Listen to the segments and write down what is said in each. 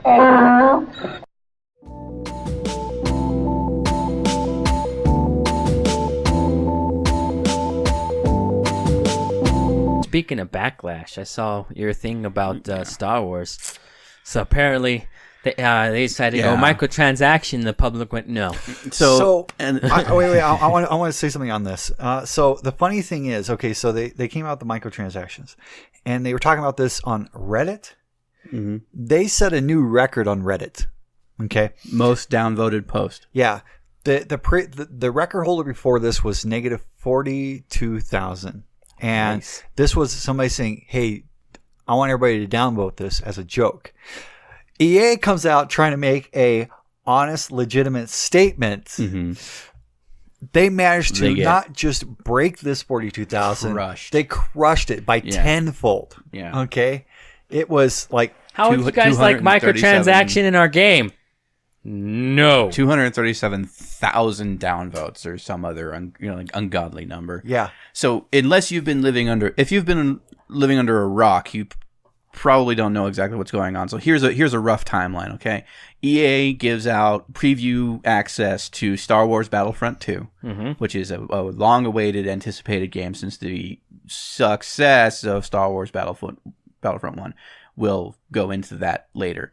Speaking of backlash, I saw your thing about Star Wars. So apparently, they decided to go microtransaction. The public went no. Wait. I want to say something on this. So the funny thing is, okay, so they came out with the microtransactions, and they were talking about this on Reddit. Mm-hmm. They set a new record on Reddit. Okay, most downvoted post. Yeah, the record holder before this was negative 42,000. And nice. This was somebody saying, hey, I want everybody to downvote this as a joke. EA comes out trying to make a honest, legitimate statement. Mm-hmm. They managed to not just break this 42,000. They crushed it by tenfold. Yeah. Okay? It was like... How would you guys like microtransaction in our game? No. 237,000 downvotes or some other ungodly number. Yeah. So unless you've been living under a rock, you probably don't know exactly what's going on. So here's a rough timeline, okay? EA gives out preview access to Star Wars Battlefront II, which is a long-awaited, anticipated game since the success of Star Wars Battlefront 1. We'll go into that later.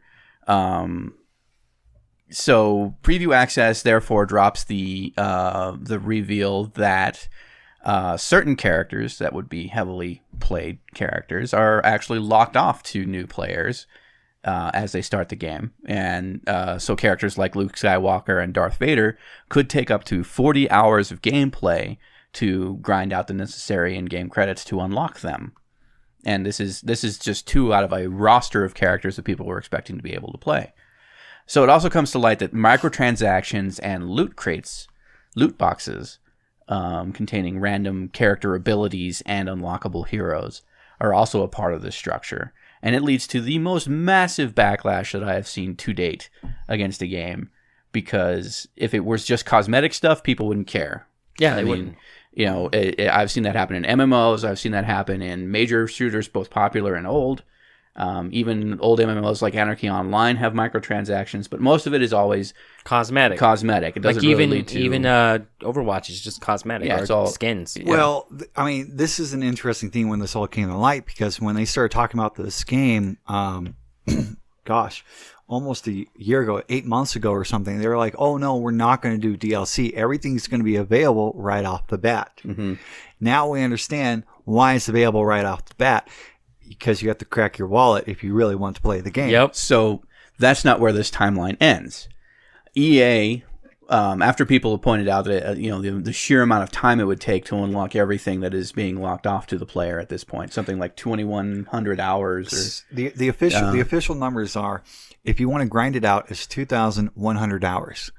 So preview access therefore drops the reveal that certain characters that would be heavily played characters are actually locked off to new players as they start the game. And so characters like Luke Skywalker and Darth Vader could take up to 40 hours of gameplay to grind out the necessary in-game credits to unlock them. And this is just 2 out of a roster of characters that people were expecting to be able to play. So it also comes to light that microtransactions and loot crates, loot boxes, containing random character abilities and unlockable heroes are also a part of this structure. And it leads to the most massive backlash that I have seen to date against a game, because if it was just cosmetic stuff, people wouldn't care. Yeah, they wouldn't. You know, I've seen that happen in MMOs. I've seen that happen in major shooters, both popular and old. Even old MMOs like Anarchy Online have microtransactions, but most of it is always cosmetic. It doesn't really lead to... even Overwatch is just cosmetic. Yeah, it's all skins. Yeah. Well, I mean, this is an interesting thing when this all came to light, because when they started talking about this game, gosh, almost a year ago, 8 months ago or something, they were like, "Oh no, we're not going to do DLC. Everything's going to be available right off the bat." Mm-hmm. Now we understand why it's available right off the bat. Because you have to crack your wallet if you really want to play the game. Yep. So that's not where this timeline ends. EA, after people have pointed out that the sheer amount of time it would take to unlock everything that is being locked off to the player at this point, something like 2,100 hours. Or, the official numbers are, if you want to grind it out, it's 2,100 hours.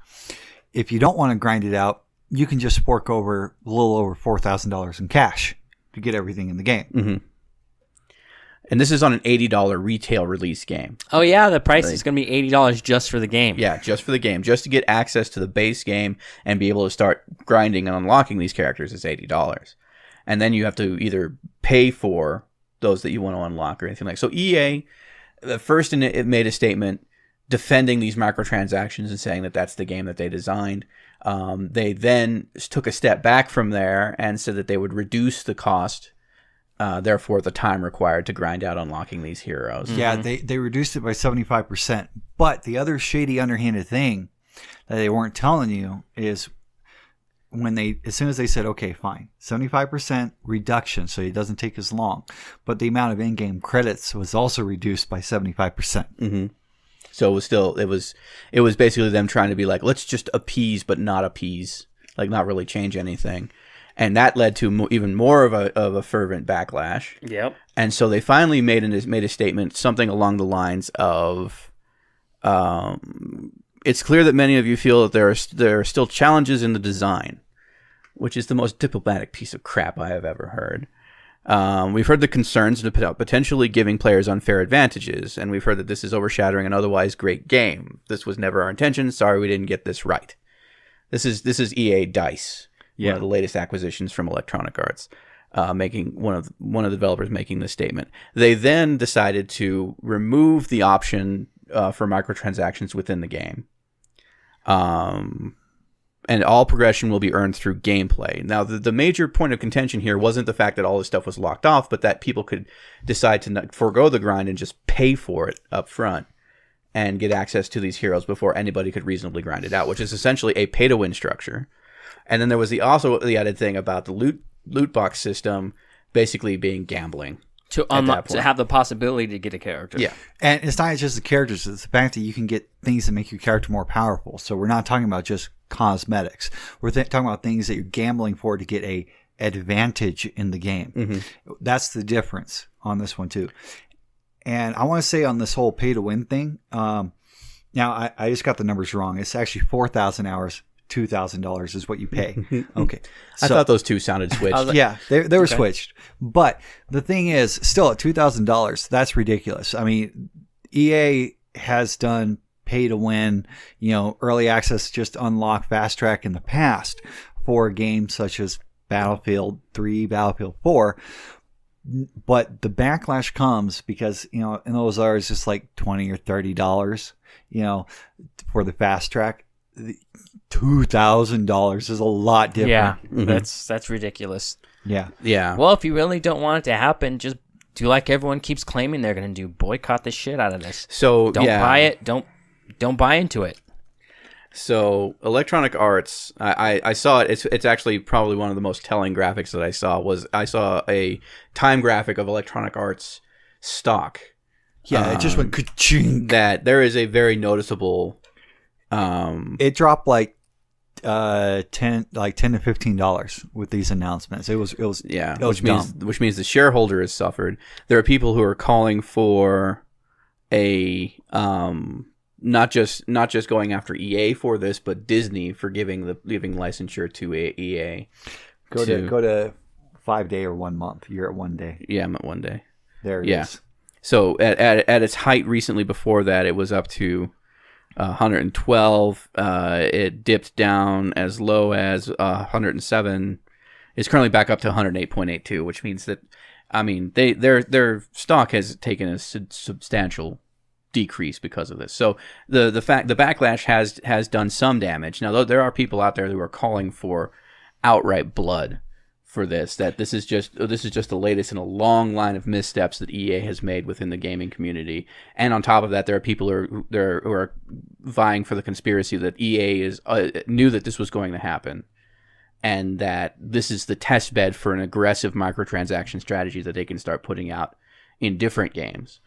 If you don't want to grind it out, you can just fork over a little over $4,000 in cash to get everything in the game. Mm-hmm. And this is on an $80 retail release game. Oh, yeah. The price is going to be $80 just for the game. Yeah, just for the game. Just to get access to the base game and be able to start grinding and unlocking these characters is $80. And then you have to either pay for those that you want to unlock or anything like that. So EA, first it made a statement defending these microtransactions and saying that that's the game that they designed. They then took a step back from there and said that they would reduce the cost, therefore the time required to grind out unlocking these heroes. Yeah, they reduced it by 75%. But the other shady, underhanded thing that they weren't telling you is as soon as they said, okay, fine, 75% reduction, so it doesn't take as long, but the amount of in-game credits was also reduced by 75%. Mm-hmm. So it was basically them trying to be like, let's just appease, but not appease, like not really change anything. And that led to even more of a fervent backlash. Yep. And so they finally made a statement, something along the lines of, it's clear that many of you feel that there are still challenges in the design, which is the most diplomatic piece of crap I have ever heard. We've heard the concerns about potentially giving players unfair advantages, and we've heard that this is overshadowing an otherwise great game. This was never our intention. Sorry we didn't get this right. This is EA DICE. One of the latest acquisitions from Electronic Arts, making one of the developers making this statement. They then decided to remove the option for microtransactions within the game. And all progression will be earned through gameplay. Now, the major point of contention here wasn't the fact that all this stuff was locked off, but that people could decide to forego the grind and just pay for it up front and get access to these heroes before anybody could reasonably grind it out, which is essentially a pay-to-win structure. And then there was also the added thing about the loot box system basically being gambling. To unlock, to have the possibility to get a character. Yeah. And it's not just the characters, it's the fact that you can get things that make your character more powerful. So we're not talking about just cosmetics. We're talking about things that you're gambling for to get a advantage in the game. Mm-hmm. That's the difference on this one too. And I want to say on this whole pay to win thing, now I just got the numbers wrong. It's actually 4,000 hours. $2,000 is what you pay. Okay. I thought those two sounded switched. Like, yeah, they were switched. But the thing is, still at $2,000, that's ridiculous. I mean, EA has done pay to win, early access, just unlock fast track in the past for games such as Battlefield 3, Battlefield 4. But the backlash comes because, in those hours, just like $20 or $30, for the fast track. $2,000 is a lot different. Yeah, that's ridiculous. Yeah. Well, if you really don't want it to happen, just do like everyone keeps claiming they're going to do. Boycott the shit out of this. So don't buy it. Don't buy into it. So Electronic Arts, I saw it. It's actually probably one of the most telling graphics that I saw a time graphic of Electronic Arts stock. Yeah, it just went ka-ching. That there is a very noticeable. It dropped like $10 to $15 with these announcements. It was which means the shareholder has suffered. There are people who are calling for a not just going after EA for this, but Disney for giving licensure to EA. Go to 5 day or 1 month. You're at 1 day. Yeah, I'm at 1 day. There it is. So at its height recently, before that, it was up to 112. It dipped down as low as 107. It's currently back up to 108.82, which means that, their stock has taken a substantial decrease because of this. So the backlash has done some damage. Now, there are people out there who are calling for outright blood for this. That this is just the latest in a long line of missteps that EA has made within the gaming community. And on top of that, there are people who are vying for the conspiracy that EA knew that this was going to happen, and that this is the test bed for an aggressive microtransaction strategy that they can start putting out in different games.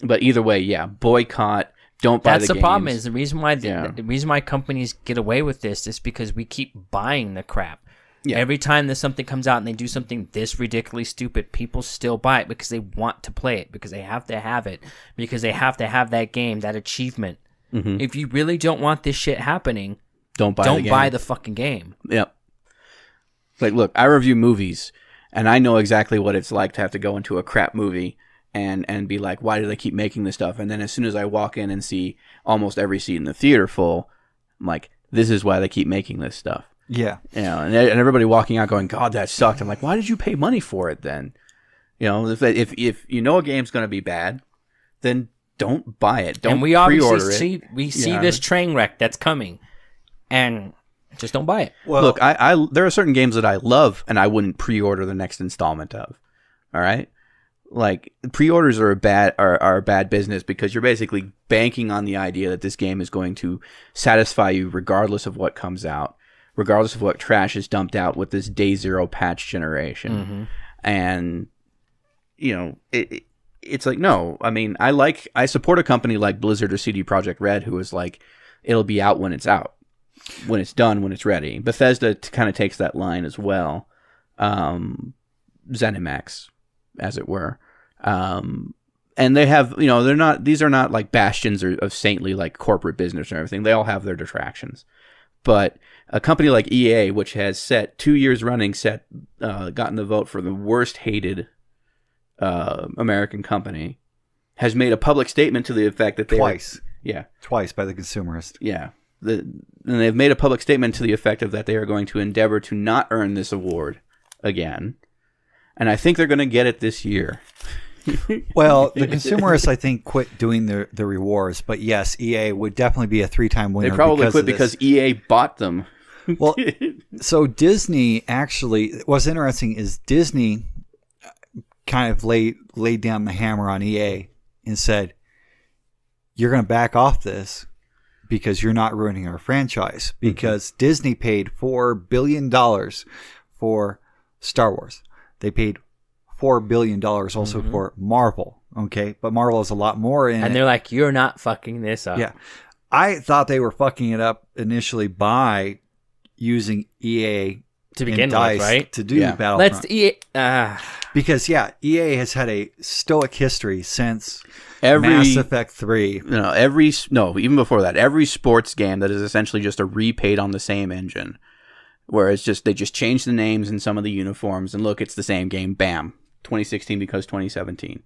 But either way, yeah, boycott. Don't buy the games. That's the problem. Is the reason why the reason why companies get away with this is because we keep buying the crap. Yeah. Every time that something comes out and they do something this ridiculously stupid, people still buy it because they want to play it, because they have to have it, because they have to have that game, that achievement. Mm-hmm. If you really don't want this shit happening, don't buy the fucking game. Yep. Like, look, I review movies, and I know exactly what it's like to have to go into a crap movie and be like, why do they keep making this stuff? And then as soon as I walk in and see almost every seat in the theater full, I'm like, this is why they keep making this stuff. Yeah. And everybody walking out going, God, that sucked. I'm like, why did you pay money for it then? If you know a game's going to be bad, then don't buy it. Don't pre-order it. We see this train wreck that's coming, and just don't buy it. Well, look, there are certain games that I love, and I wouldn't pre-order the next installment of. All right? Like, pre-orders are a bad business, because you're basically banking on the idea that this game is going to satisfy you regardless of what comes out, regardless of what trash is dumped out with this day zero patch generation. Mm-hmm. And, it's like, no, I support a company like Blizzard or CD Projekt Red, who is like, it'll be out when it's out, when it's done, when it's ready. Bethesda kind of takes that line as well. ZeniMax, as it were. And they have, these are not like bastions of saintly like corporate business or everything. They all have their detractions. But a company like EA, which has 2 years running, gotten the vote for the worst hated American company, has made a public statement to the effect that twice by the consumerist. Yeah. And they've made a public statement to the effect of that they are going to endeavor to not earn this award again. And I think they're going to get it this year. Well, the consumerists, I think, quit doing the rewards. But yes, EA would definitely be a 3-time winner. They probably quit because EA bought them. Well, so Disney actually, what's interesting is Disney kind of laid down the hammer on EA and said, you're going to back off this because you're not ruining our franchise. Because Disney paid $4 billion for Star Wars. They paid $4 billion also for Marvel. Okay, but Marvel is a lot more in and they're like, you're not fucking this up. Yeah. I thought they were fucking it up initially by using EA to begin DICE with, right? To do Battlefront. Let's EA. Because EA has had a stoic history since Mass Effect 3. Even before that, every sports game that is essentially just a repaid on the same engine, where it's just they just change the names and some of the uniforms, and look, it's the same game. Bam, 2016 because 2017.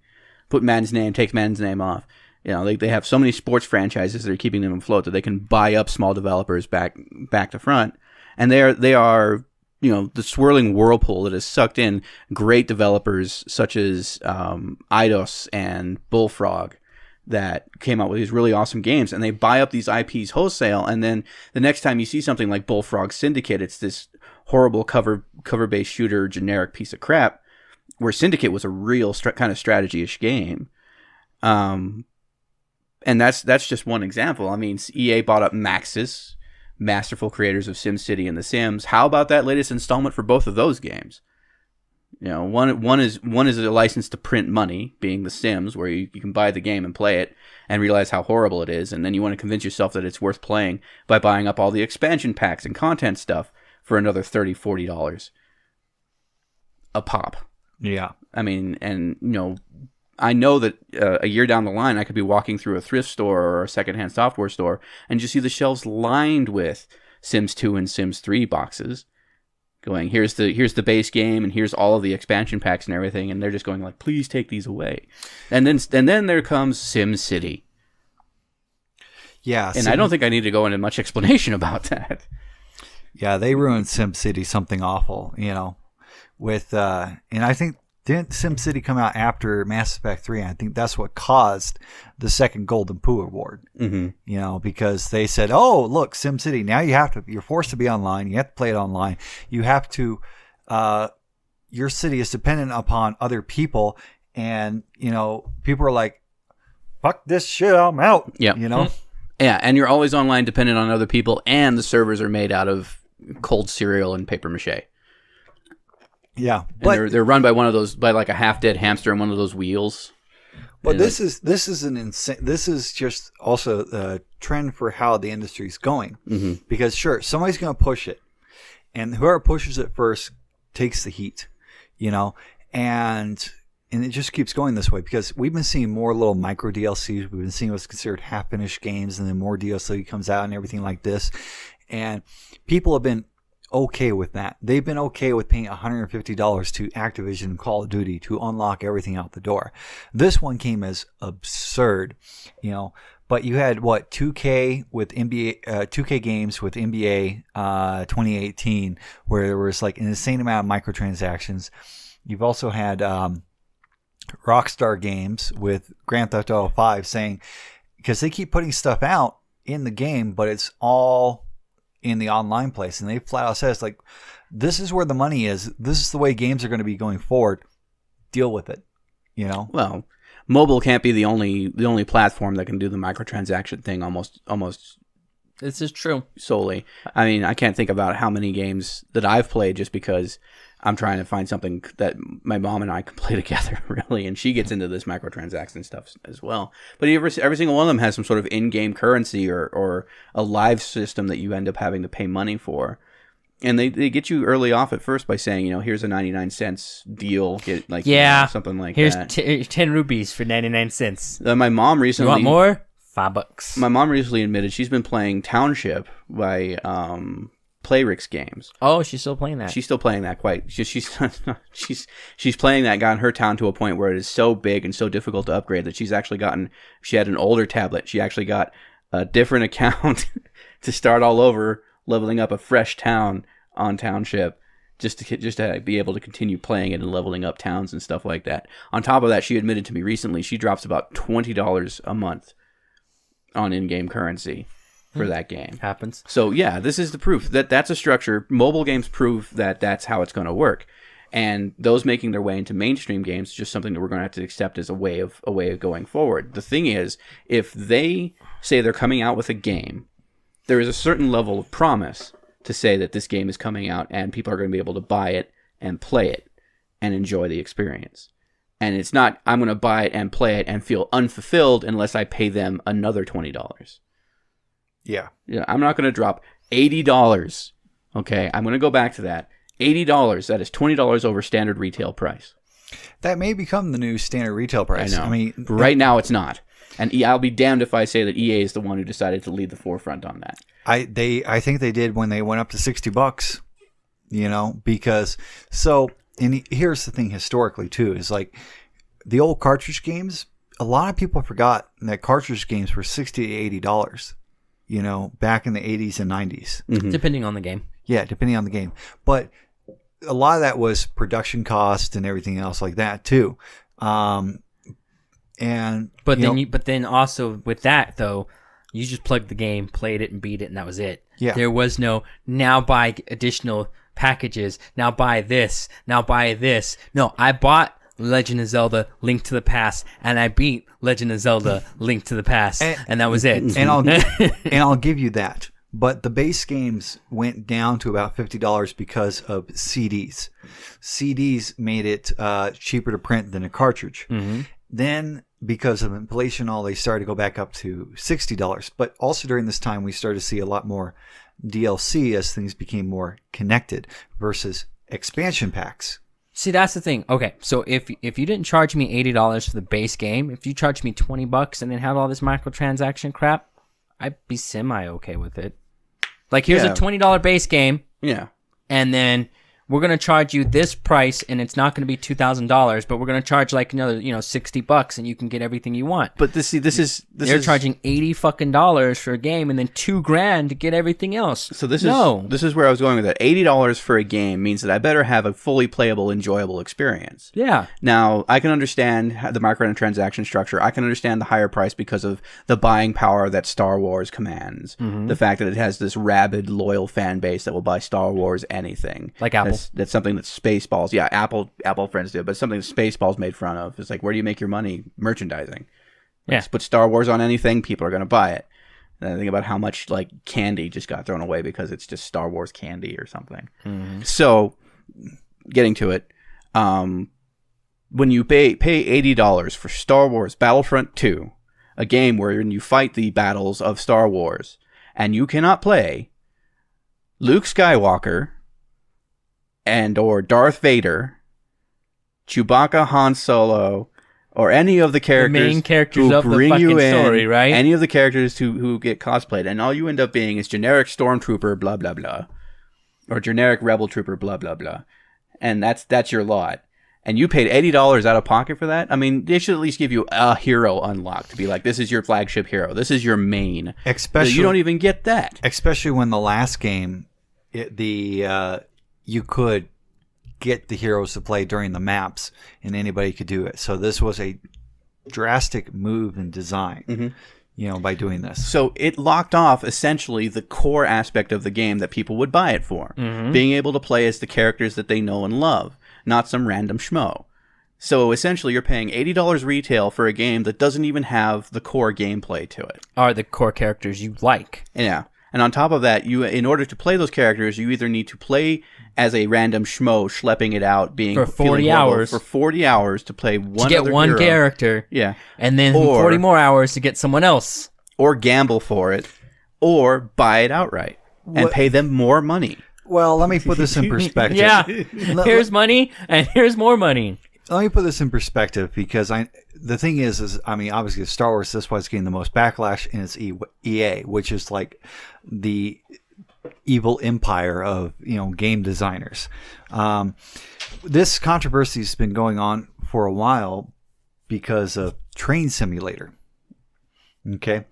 Put Madden's name, take Madden's name off. They have so many sports franchises that are keeping them afloat that they can buy up small developers back to front, and they are the swirling whirlpool that has sucked in great developers such as Eidos and Bullfrog that came out with these really awesome games, and they buy up these IPs wholesale, and then the next time you see something like Bullfrog Syndicate, it's this horrible cover-based shooter generic piece of crap, where Syndicate was a real kind of strategy-ish game. And that's just one example. I mean, EA bought up Maxis, masterful creators of SimCity and The Sims. How about that latest installment for both of those games? One is a license to print money, being The Sims, where you can buy the game and play it and realize how horrible it is, and then you want to convince yourself that it's worth playing by buying up all the expansion packs and content stuff for another $30, $40 a pop. Yeah. I mean, and I know that a year down the line, I could be walking through a thrift store or a secondhand software store and just see the shelves lined with Sims 2 and Sims 3 boxes, going, here's the base game and here's all of the expansion packs and everything, and they're just going like, please take these away. And then there comes SimCity. Yeah, and I don't think I need to go into much explanation about that. Yeah, they ruined SimCity something awful, with and I think didn't SimCity come out after Mass Effect 3? I think that's what caused the second Golden Poo Award. Because they said, "Oh, look, SimCity. Now you're forced to be online. You have to play it online. You have to. Your city is dependent upon other people, and people are like, fuck this shit. I'm out. Yeah, Yeah, and you're always online, dependent on other people, and the servers are made out of cold cereal and paper mache. Yeah, but they're run by by like a half-dead hamster on one of those wheels. But this is an insane. This is just also a trend for how the industry's going. Because sure, somebody's going to push it, and whoever pushes it first takes the heat, and it just keeps going this way because we've been seeing more little micro DLCs. We've been seeing what's considered half-finished games, and then more DLC comes out and everything like this, and people have been okay with that. They've been okay with paying $150 to Activision and Call of Duty to unlock everything out the door. This one came as absurd, but you had 2K with NBA, 2K games with NBA 2018, where there was like an insane amount of microtransactions. You've also had Rockstar Games with Grand Theft Auto 5 saying, because they keep putting stuff out in the game, but it's all in the online place, and they flat out says like, this is where the money is, this is the way games are going to be going forward, deal with it. Well, mobile can't be the only platform that can do the microtransaction thing almost this is true solely. I mean, I can't think about how many games that I've played just because I'm trying to find something that my mom and I can play together, really, and she gets into this microtransaction stuff as well. But every single one of them has some sort of in-game currency or a live system that you end up having to pay money for. And they get you early off at first by saying, here's a 99 cents deal, get something like that. Here's 10 rupees for 99 cents. My mom recently... You want more? $5. My mom recently admitted she's been playing Township by... Playrix Games. Oh, she's still playing that. She's still playing that she's playing that, gotten her town to a point where it is so big and so difficult to upgrade that she had an older tablet. She actually got a different account to start all over, leveling up a fresh town on Township just to be able to continue playing it and leveling up towns and stuff like that. On top of that, she admitted to me recently she drops about $20 a month on in-game currency for that game. Happens. So yeah, this is the proof that that's a structure. Mobile games prove that that's how it's going to work. And those making their way into mainstream games is just something that we're going to have to accept as a way of going forward. The thing is, if they say they're coming out with a game, there is a certain level of promise to say that this game is coming out and people are going to be able to buy it and play it and enjoy the experience. And it's not, I'm going to buy it and play it and feel unfulfilled unless I pay them another $20. Yeah. I'm not going to drop $80. Okay, I'm going to go back to that. $80, that is $20 over standard retail price. That may become the new standard retail price. I know. Right now it's not. And I'll be damned if I say that EA is the one who decided to lead the forefront on that. I think they did when they went up to $60, because and here's the thing historically too, is like the old cartridge games, a lot of people forgot that cartridge games were $60 to $80, back in the 80s and 90s. Mm-hmm. Depending on the game. Yeah, depending on the game. But a lot of that was production cost and everything else like that too. But then also with that though, you just plugged the game, played it, and beat it, and that was it. Yeah. There was no now buy additional packages, now buy this, now buy this. No, I bought Legend of Zelda: Link to the Past, and I beat Legend of Zelda: Link to the Past, and that was it. And I'll give you that. But the base games went down to about $50 because of CDs. CDs made it cheaper to print than a cartridge. Mm-hmm. Then, because of inflation, they started to go back up to $60. But also during this time, we started to see a lot more DLC as things became more connected versus expansion packs. See, that's the thing. Okay, so if you didn't charge me $80 for the base game, if you charged me $20 and then had all this microtransaction crap, I'd be semi-okay with it. Like, here's a $20 base game. Yeah. And then we're going to charge you this price, and it's not going to be $2,000, but we're going to charge like another, $60, and you can get everything you want. But they're charging $80 for a game, and then $2,000 to get everything else. So this is where I was going with that. $80 for a game means that I better have a fully playable, enjoyable experience. Yeah. Now I can understand the microtransaction structure. I can understand the higher price because of the buying power that Star Wars commands. Mm-hmm. The fact that it has this rabid, loyal fan base that will buy Star Wars anything. Like Apple. That's something that Spaceballs, Apple friends do, but something that Spaceballs made fun of. It's like, where do you make your money? Merchandising. Yeah. Put Star Wars on anything, people are going to buy it. And I think about how much like candy just got thrown away because it's just Star Wars candy or something. Mm-hmm. So, getting to it, when you pay $80 for Star Wars Battlefront II, a game where you fight the battles of Star Wars, and you cannot play Luke Skywalker or Darth Vader, Chewbacca, Han Solo, or any of the characters, the main characters of the fucking story, right? Any of the characters who get cosplayed, and all you end up being is generic stormtrooper, blah blah blah, or generic rebel trooper, blah blah blah, and that's your lot. And you paid $80 out of pocket for that. I mean, they should at least give you a hero unlocked to be like, this is your flagship hero, this is your main. Especially, you don't even get that. Especially when the last game, you could get the heroes to play during the maps, and anybody could do it. So this was a drastic move in design, by doing this. So it locked off essentially the core aspect of the game that people would buy it for, being able to play as the characters that they know and love, not some random schmo. So essentially, you're paying $80 retail for a game that doesn't even have the core gameplay to it. Are the core characters you like? Yeah. And on top of that, in order to play those characters, you either need to play as a random schmo, schlepping it out, for 40 hours. For 40 hours to play one to get one hero. Character. Yeah. And then 40 more hours to get someone else. Or gamble for it, or buy it outright and pay them more money. Well, let me put this in perspective. Yeah. Here's money, and here's more money. Let me put this in perspective, because the thing is obviously Star Wars, that's why it's getting the most backlash, and it's EA, which is like the evil empire of game designers. This controversy has been going on for a while because of Train Simulator. Okay.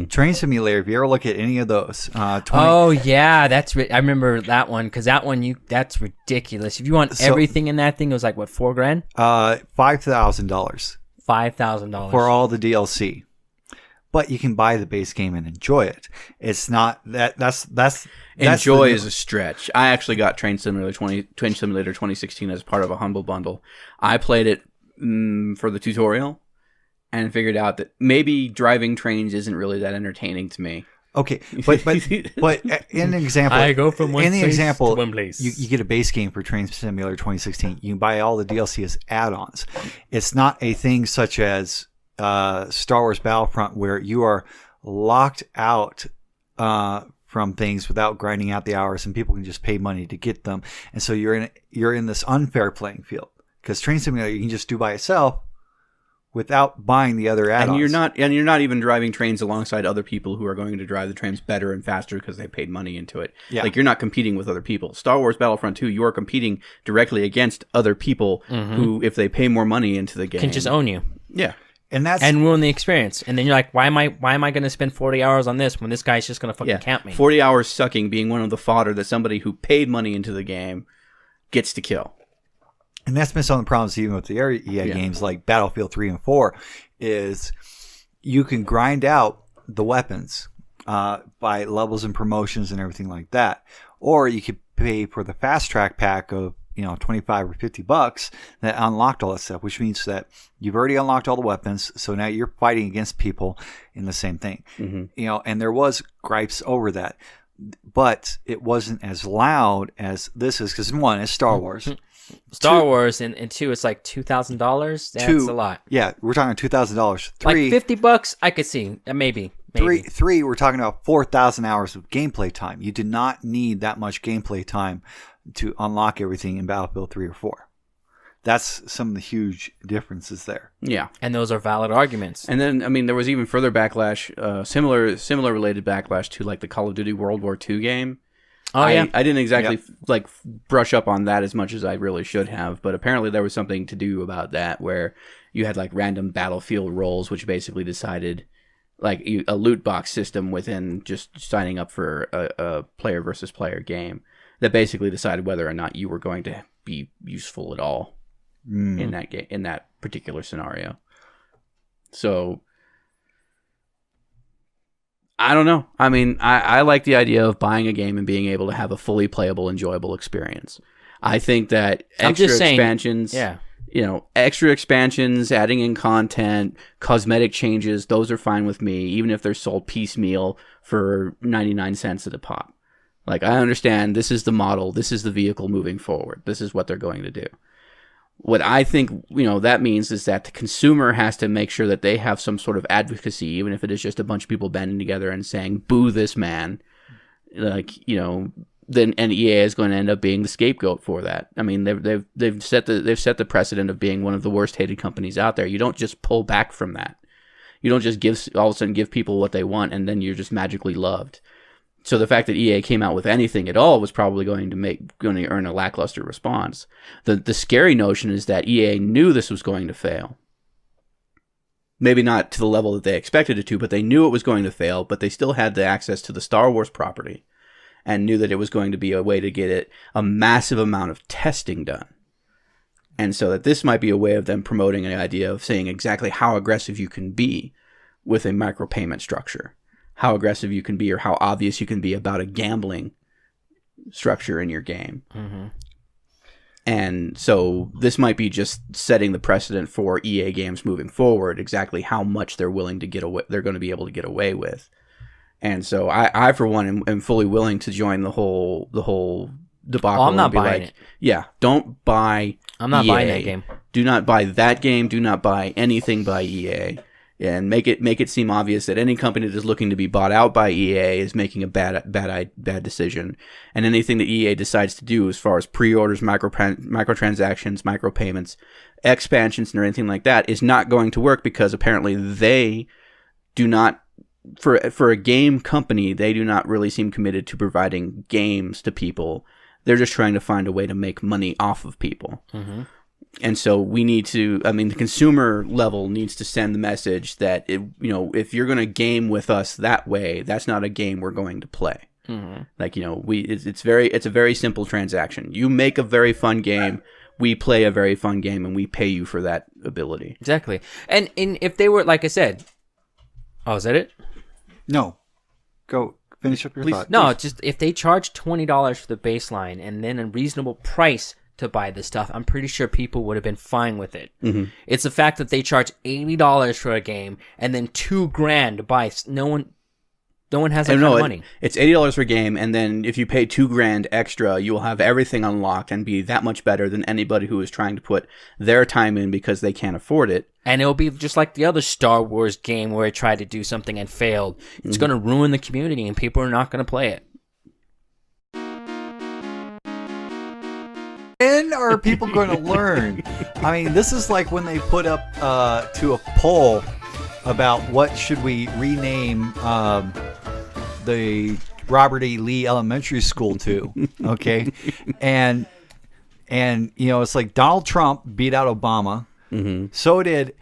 Train Simulator, if you ever look at any of those, oh yeah, I remember that one, because that one that's ridiculous. If you want everything in that thing, it was like what, $4,000? $5,000. $5,000 for all the DLC. But you can buy the base game and enjoy it. It's not that's enjoy is a stretch. I actually got Train Simulator 2016 as part of a Humble Bundle. I played it for the tutorial and figured out that maybe driving trains isn't really that entertaining to me. Okay, but in an example, I go from one place to one place. You get a base game for Train Simulator 2016. You can buy all the DLC as add-ons. It's not a thing such as Star Wars Battlefront where you are locked out from things without grinding out the hours, and people can just pay money to get them. And so you're in this unfair playing field, because Train Simulator you can just do by itself without buying the other add-ons. And you're not even driving trains alongside other people who are going to drive the trains better and faster because they paid money into it. Yeah. Like, you're not competing with other people. Star Wars Battlefront 2, you are competing directly against other people who, if they pay more money into the game, can just own you. Yeah. And ruin the experience. And then you're like, why am I going to spend 40 hours on this when this guy's just going to fucking camp me? 40 hours sucking being one of the fodder that somebody who paid money into the game gets to kill. And that's been some of the problems even with the EA games like Battlefield 3 and 4 is you can grind out the weapons by levels and promotions and everything like that. Or you could pay for the fast track pack of $25 or $50 that unlocked all that stuff, which means that you've already unlocked all the weapons. So now you're fighting against people in the same thing. And there was gripes over that, but it wasn't as loud as this is, because one, it's Star Wars. Star Wars, and two, it's like $2,000. That's a lot. Yeah, we're talking $2,000. Three, like $50, I could see maybe. Three, we're talking about 4,000 hours of gameplay time. You did not need that much gameplay time to unlock everything in Battlefield 3 or 4. That's some of the huge differences there. Yeah, and those are valid arguments. And then, I mean, there was even further backlash, similar related backlash to like the Call of Duty World War II game. I didn't exactly brush up on that as much as I really should have, but apparently there was something to do about that where you had like random battlefield roles, which basically decided like a loot box system within just signing up for a player versus player game that basically decided whether or not you were going to be useful at all in that game, in that particular scenario. So I don't know. I mean, I like the idea of buying a game and being able to have a fully playable, enjoyable experience. I think that expansions, extra expansions, adding in content, cosmetic changes, those are fine with me, even if they're sold piecemeal for 99 cents at a pop. Like, I understand this is the model, this is the vehicle moving forward, this is what they're going to do. What I think, that means is that the consumer has to make sure that they have some sort of advocacy, even if it is just a bunch of people banding together and saying, boo this man. Like, then and EA is going to end up being the scapegoat for that. I mean, they've set the precedent of being one of the worst hated companies out there. You don't just pull back from that. You don't just all of a sudden give people what they want and then you're just magically loved. So the fact that EA came out with anything at all was probably going to earn a lackluster response. The scary notion is that EA knew this was going to fail. Maybe not to the level that they expected it to, but they knew it was going to fail, but they still had the access to the Star Wars property and knew that it was going to be a way to get a massive amount of testing done. And so that this might be a way of them promoting an idea of saying exactly how aggressive you can be with a micropayment structure. How aggressive you can be or how obvious you can be about a gambling structure in your game. And so this might be just setting the precedent for EA games moving forward, exactly how much they're willing to get away, they're going to be able to get away with. And so I for one am fully willing to join the whole debacle. I'm not buying it. Yeah, don't buy I'm not EA. buying that game. Do not buy that game. Do not buy anything by EA. And make it seem obvious that any company that is looking to be bought out by EA is making a bad decision. And anything that EA decides to do as far as pre-orders, microtransactions, micropayments, expansions, or anything like that is not going to work because apparently they do not, for a game company, they do not really seem committed to providing games to people. They're just trying to find a way to make money off of people. And so we need to, I mean, the consumer level needs to send the message that, if you're going to game with us that way, that's not a game we're going to play. Mm-hmm. Like, it's a very simple transaction. You make a very fun game, we play a very fun game, and we pay you for that ability. Exactly. And if they were, like I said, oh, is that it? No. Go finish up your thought. No, just if they charge $20 for the baseline and then a reasonable price to buy this stuff, I'm pretty sure people would have been fine with it. Mm-hmm. It's the fact that they charge $80 for a game and then $2,000 to buy. No one has that kind of money. It's $80 per game, and then if you pay $2,000 extra, you will have everything unlocked and be that much better than anybody who is trying to put their time in because they can't afford it. And it'll be just like the other Star Wars game where it tried to do something and failed. It's going to ruin the community, and people are not going to play it. When are people going to learn? I mean, this is like when they put up to a poll about what should we rename the Robert E. Lee Elementary School to, okay? and it's like Donald Trump beat out Obama. Mm-hmm. So did